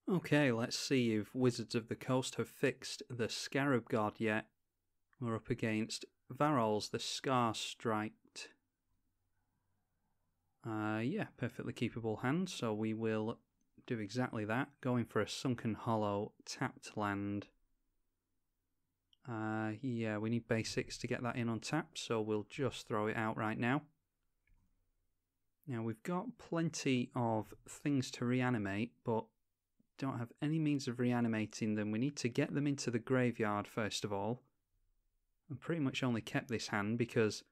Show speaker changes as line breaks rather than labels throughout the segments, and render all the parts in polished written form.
Okay, let's see if Wizards of the Coast have fixed the Scarab God yet. We're up against Varolz, the Scar-Striped. Yeah, perfectly keepable hand, so we will do exactly that. Going for a Sunken Hollow tapped land. Yeah, we need basics to get that in on tap, so we'll just throw it out right now. Now, we've got plenty of things to reanimate, but don't have any means of reanimating them. We need to get them into the graveyard first of all. I pretty much only kept this hand because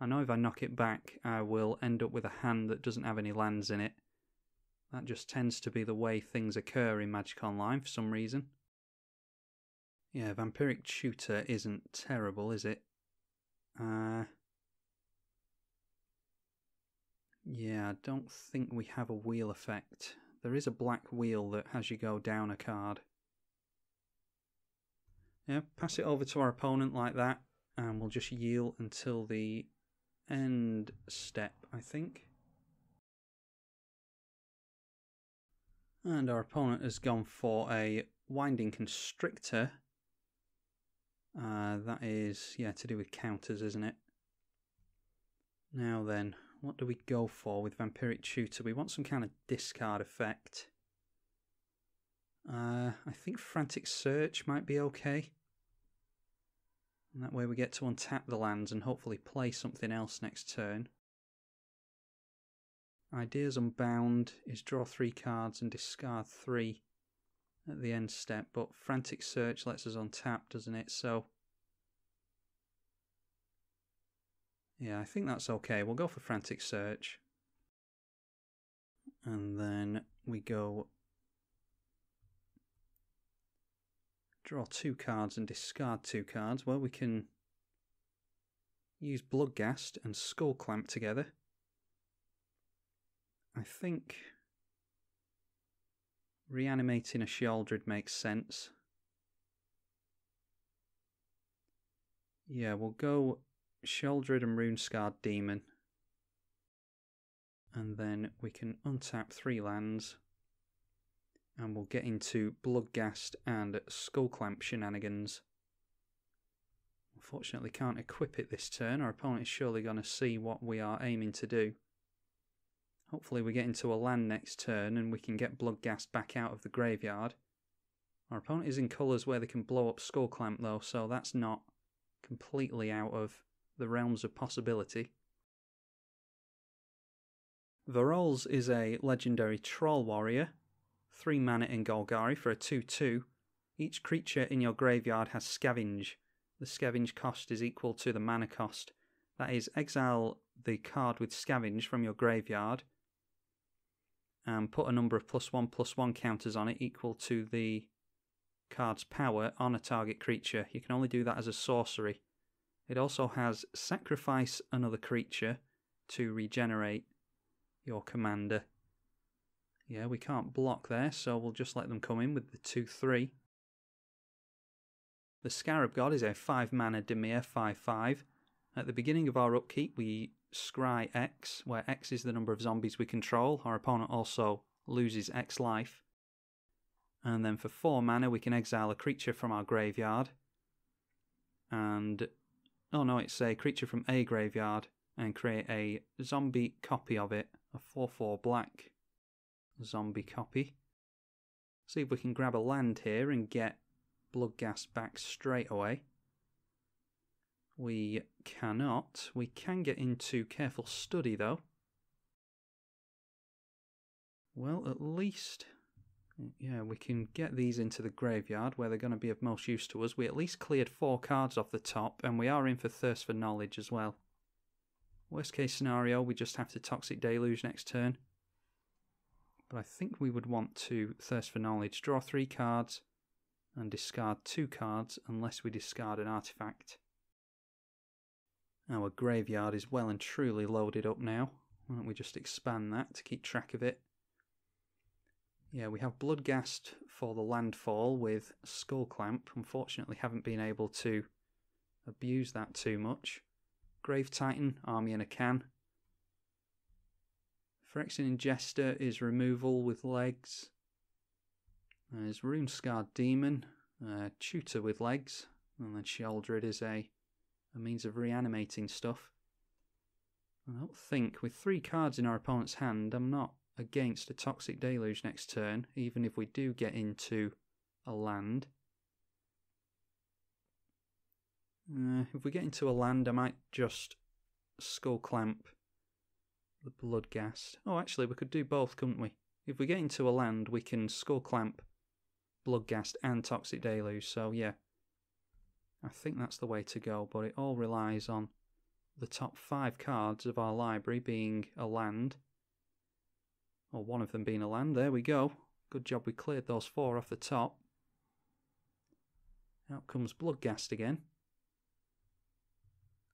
I know if I knock it back I will end up with a hand that doesn't have any lands in it. That just tends to be the way things occur in Magic Online for some reason. Yeah, Vampiric Tutor isn't terrible, is it? Yeah, I don't think we have a wheel effect. There is a black wheel that has you go down a card. Yeah, pass it over to our opponent like that, and we'll just yield until the end step, I think. And our opponent has gone for a Winding Constrictor. That is, yeah, to do with counters, isn't it? Now then, what do we go for with Vampiric Tutor? We want some kind of discard effect. I think Frantic Search might be okay. And that way we get to untap the lands and hopefully play something else next turn. Ideas Unbound is draw 3 cards and discard 3 at the end step, but Frantic Search lets us untap, doesn't it? So yeah, I think that's okay. We'll go for Frantic Search. And then we go draw 2 cards and discard 2 cards. Well, we can use Bloodghast and Skull Clamp together. I think reanimating a Sheoldred makes sense. Yeah, we'll go Sheoldred and Runescarred Demon. And then we can untap 3 lands. And we'll get into Bloodghast and Skull Clamp shenanigans. Unfortunately can't equip it this turn. Our opponent is surely going to see what we are aiming to do. Hopefully we get into a land next turn and we can get Bloodghast back out of the graveyard. Our opponent is in colours where they can blow up Skull Clamp though, so that's not completely out of the realms of possibility. Varolz is a legendary troll warrior. 3 mana in Golgari for a 2/2. Each creature in your graveyard has Scavenge. The Scavenge cost is equal to the mana cost. That is, exile the card with Scavenge from your graveyard and put a number of +1/+1 counters on it equal to the card's power on a target creature. You can only do that as a sorcery. It also has sacrifice another creature to regenerate your commander. Yeah, we can't block there, so we'll just let them come in with the 2/3. The Scarab God is a 5 mana Dimir 5/5. At the beginning of our upkeep, we scry X, where X is the number of zombies we control. Our opponent also loses X life. And then for 4 mana, we can exile a creature from our graveyard. And, oh no, it's a creature from a graveyard and create a zombie copy of it, a 4/4 black zombie copy. See if we can grab a land here and get Bloodghast back straight away. We cannot. We can get into Careful Study though. Well, at least, yeah, we can get these into the graveyard where they're going to be of most use to us. We at least cleared 4 cards off the top, and we are in for Thirst for Knowledge as well. Worst case scenario, we just have to Toxic Deluge next turn. But I think we would want to Thirst for Knowledge, draw 3 cards, and discard 2 cards unless we discard an artifact. Our graveyard is well and truly loaded up now. Why don't we just expand that to keep track of it? Yeah, we have Bloodghast for the landfall with Skull Clamp. Unfortunately haven't been able to abuse that too much. Grave Titan, Army in a Can. Phyrexian Ingester is removal with legs. There's Rune-Scarred Demon, Tutor with legs, and then Sheoldred is a means of reanimating stuff. I don't think, with 3 cards in our opponent's hand, I'm not against a Toxic Deluge next turn, even if we do get into a land. If we get into a land, I might just Skull Clamp the Bloodghast. Oh, actually, we could do both, couldn't we? If we get into a land, we can Skull Clamp, Bloodghast, and Toxic Deluge. So, yeah, I think that's the way to go, but it all relies on the top 5 cards of our library being a land, or one of them being a land. There we go. Good job we cleared those 4 off the top. Out comes Bloodghast again.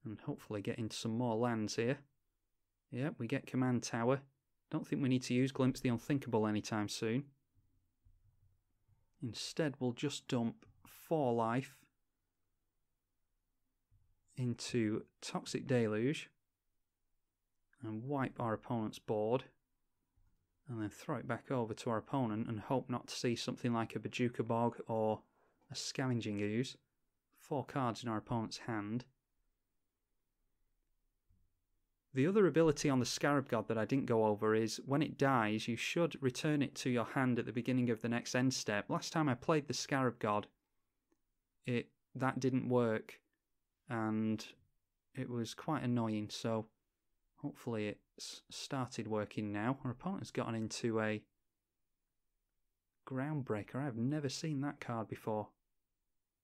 And hopefully get into some more lands here. Yep, we get Command Tower. Don't think we need to use Glimpse the Unthinkable anytime soon. Instead, we'll just dump 4 life into Toxic Deluge and wipe our opponent's board, and then throw it back over to our opponent and hope not to see something like a Bajuka Bog or a Scavenging Ooze. 4 cards in our opponent's hand. The other ability on the Scarab God that I didn't go over is when it dies, you should return it to your hand at the beginning of the next end step. Last time I played the Scarab God, that didn't work, and it was quite annoying, so hopefully it's started working now. Our opponent's gotten into a Groundbreaker. I've never seen that card before.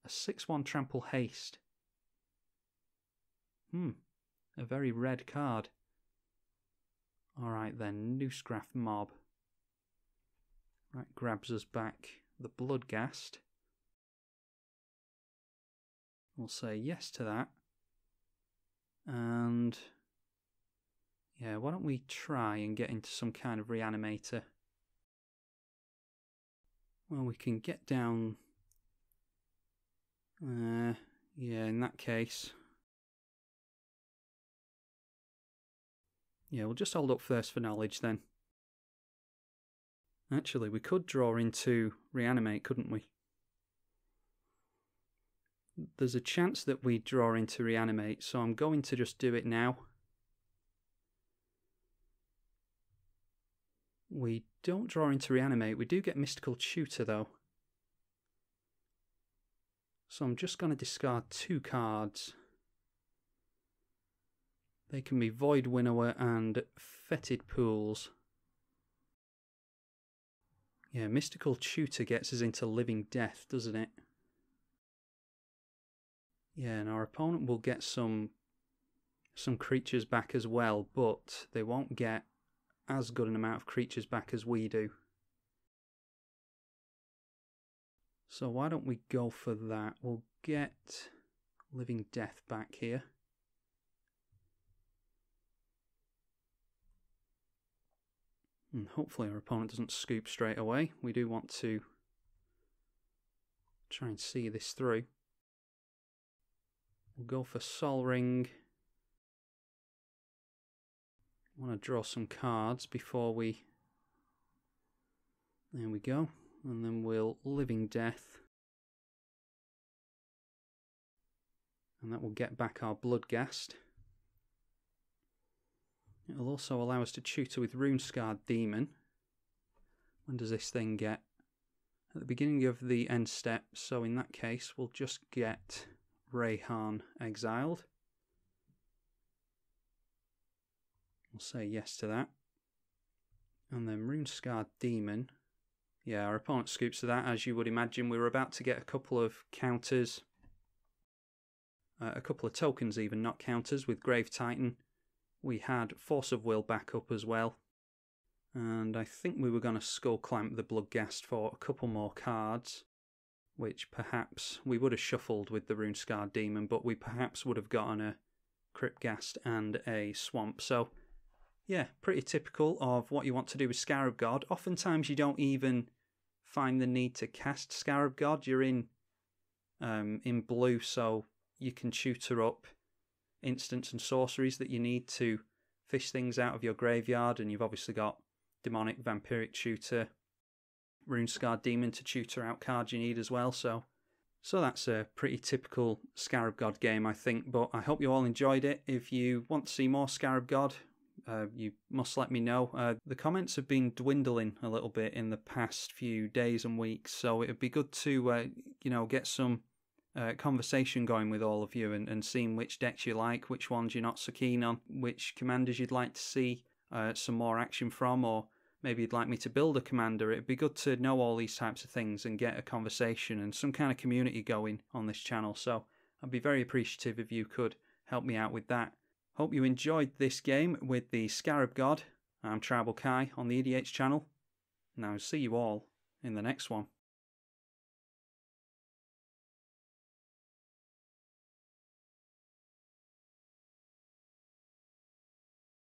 A 6/1 Trample Haste. A very red card. Alright then, Noosegraft Mob. That grabs us back the Bloodghast. We'll say yes to that. And yeah, why don't we try and get into some kind of reanimator? Well, we can get down. Yeah, in that case. Yeah, we'll just hold up Thirst for Knowledge then. Actually, we could draw into Reanimate, couldn't we? There's a chance that we draw into Reanimate, so I'm going to just do it now. We don't draw into Reanimate. We do get Mystical Tutor, though. So I'm just going to discard 2 cards. They can be Void Winnower and Fetid Pools. Yeah, Mystical Tutor gets us into Living Death, doesn't it? Yeah, and our opponent will get some creatures back as well, but they won't get as good an amount of creatures back as we do. So why don't we go for that? We'll get Living Death back here. And hopefully our opponent doesn't scoop straight away. We do want to try and see this through. We'll go for Sol Ring. I want to draw some cards before we... There we go. And then we'll Living Death. And that will get back our Bloodghast. It'll also allow us to tutor with Rune-Scarred Demon. When does this thing get? At the beginning of the end step, so in that case we'll just get Rayhan exiled. We'll say yes to that. And then Rune-Scarred Demon. Yeah, our opponent scoops to that, as you would imagine. We were about to get a couple of counters. A couple of tokens even, not counters, with Grave Titan. We had Force of Will back up as well. And I think we were going to Skull Clamp the Bloodghast for a couple more cards, which perhaps we would have shuffled with the Rune-Scarred Demon, but we perhaps would have gotten a Cryptghast and a Swamp. So, yeah, pretty typical of what you want to do with Scarab God. Oftentimes you don't even find the need to cast Scarab God. You're in blue, so you can tutor up instants and sorceries that you need to fish things out of your graveyard, and you've obviously got Demonic, Vampiric Tutor, Rune-Scarred Demon to tutor out cards you need as well. So that's a pretty typical Scarab God game, I think, but I hope you all enjoyed it. If you want to see more Scarab God, you must let me know. The comments have been dwindling a little bit in the past few days and weeks, so it would be good to get some conversation going with all of you and seeing which decks you like, which ones you're not so keen on, which commanders you'd like to see some more action from, or maybe you'd like me to build a commander. It'd be good to know all these types of things and get a conversation and some kind of community going on this channel. So I'd be very appreciative if you could help me out with that. Hope you enjoyed this game with the Scarab God. I'm tribalkai on the EDH channel. Now see you all in the next one.